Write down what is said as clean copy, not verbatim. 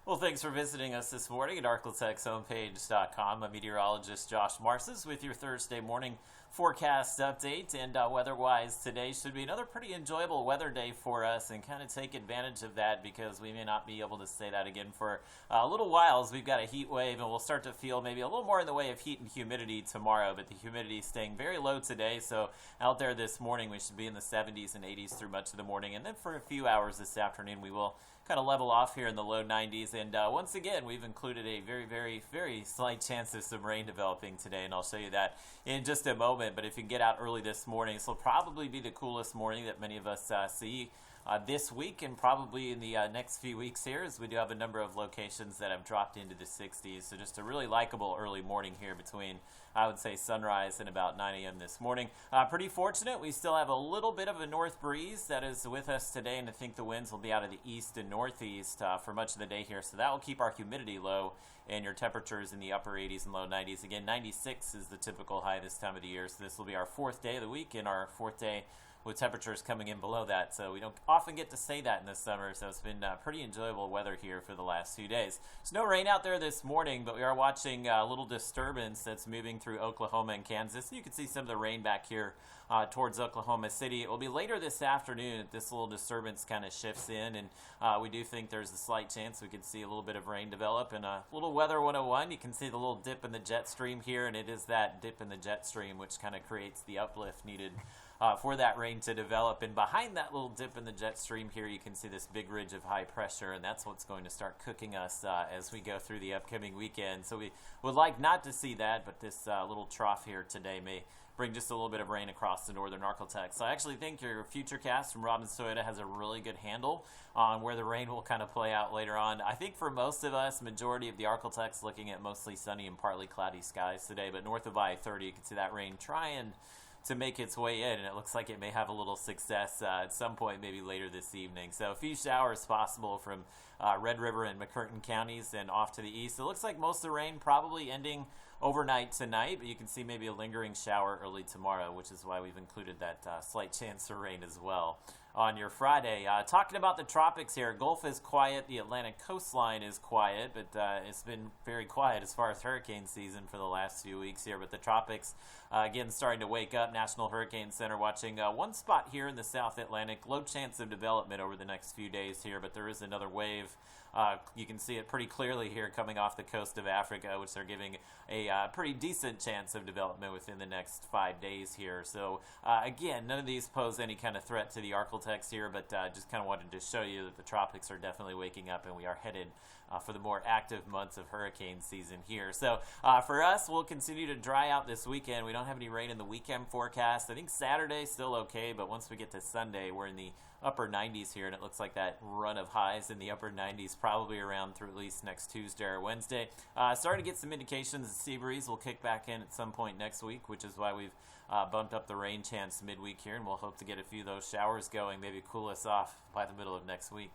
Well, thanks for visiting us this morning at arklatexhomepage.com. I'm meteorologist Josh Marces with your Thursday morning forecast update. And weather-wise, today should be another pretty enjoyable weather day for us, and kind of take advantage of that because we may not be able to say that again for a little while, as we've got a heat wave, and we'll start to feel maybe a little more in the way of heat and humidity tomorrow. But the humidity is staying very low today, so out there this morning we should be in the 70s and 80s through much of the morning. And then for a few hours this afternoon, we will kind of level off here in the low 90s. And once again, we've included a very slight chance of some rain developing today, and I'll show you that in just a moment. But if you get out early this morning, this will probably be the coolest morning that many of us see this week, and probably in the next few weeks here, as we do have a number of locations that have dropped into the 60s. So just a really likable early morning here between, I would say, sunrise and about 9 a.m. this morning. Pretty fortunate. We still have a little bit of a north breeze that is with us today, and I think the winds will be out of the east and northeast for much of the day here. So that will keep our humidity low and your temperatures in the upper 80s and low 90s. Again, 96 is the typical high this time of the year. So this will be our fourth day of the week and our fourth day with temperatures coming in below that. So we don't often get to say that in the summer, so it's been pretty enjoyable weather here for the last few days. There's no rain out there this morning, but we are watching a little disturbance that's moving through Oklahoma and Kansas. You can see some of the rain back here towards Oklahoma City. It will be later this afternoon that this little disturbance kind of shifts in, and we do think there's a slight chance we could see a little bit of rain develop. And a little weather 101, you can see the little dip in the jet stream here, and it is that dip in the jet stream which kind of creates the uplift needed for that rain to develop. And behind that little dip in the jet stream here, you can see this big ridge of high pressure, and that's what's going to start cooking us as we go through the upcoming weekend. So we would like not to see that, but this little trough here today may bring just a little bit of rain across the northern Arklatex. So I actually think your Futurecast from Robin Toyota has a really good handle on where the rain will kind of play out later on. I think for most of us, majority of the Arklatex looking at mostly sunny and partly cloudy skies today, but north of I-30, you can see that rain trying to make its way in, and it looks like it may have a little success at some point, maybe later this evening. So a few showers possible from Red River and McCurtain counties and off to the east. It looks like most of the rain probably ending overnight tonight, but you can see maybe a lingering shower early tomorrow, which is why we've included that slight chance for rain as well on your Friday. Talking about the tropics here, Gulf is quiet, the Atlantic coastline is quiet, but it's been very quiet as far as hurricane season for the last few weeks here. But the tropics, again, starting to wake up. National Hurricane Center watching one spot here in the South Atlantic. Low chance of development over the next few days here, but there is another wave. You can see it pretty clearly here coming off the coast of Africa, which they're giving a pretty decent chance of development within the next 5 days here. So again, none of these pose any kind of threat to the Arklatex here, but just kind of wanted to show you that the tropics are definitely waking up, and we are headed for the more active months of hurricane season here. So for us, we'll continue to dry out this weekend. We don't have any rain in the weekend forecast. I think Saturday's still okay, but once we get to Sunday, we're in the upper 90s here, and it looks like that run of highs in the upper 90s probably around through at least next Tuesday or Wednesday. Starting to get some indications the sea breeze will kick back in at some point next week, which is why we've bumped up the rain chance midweek here, and we'll hope to get a few of those showers going, maybe cool us off by the middle of next week.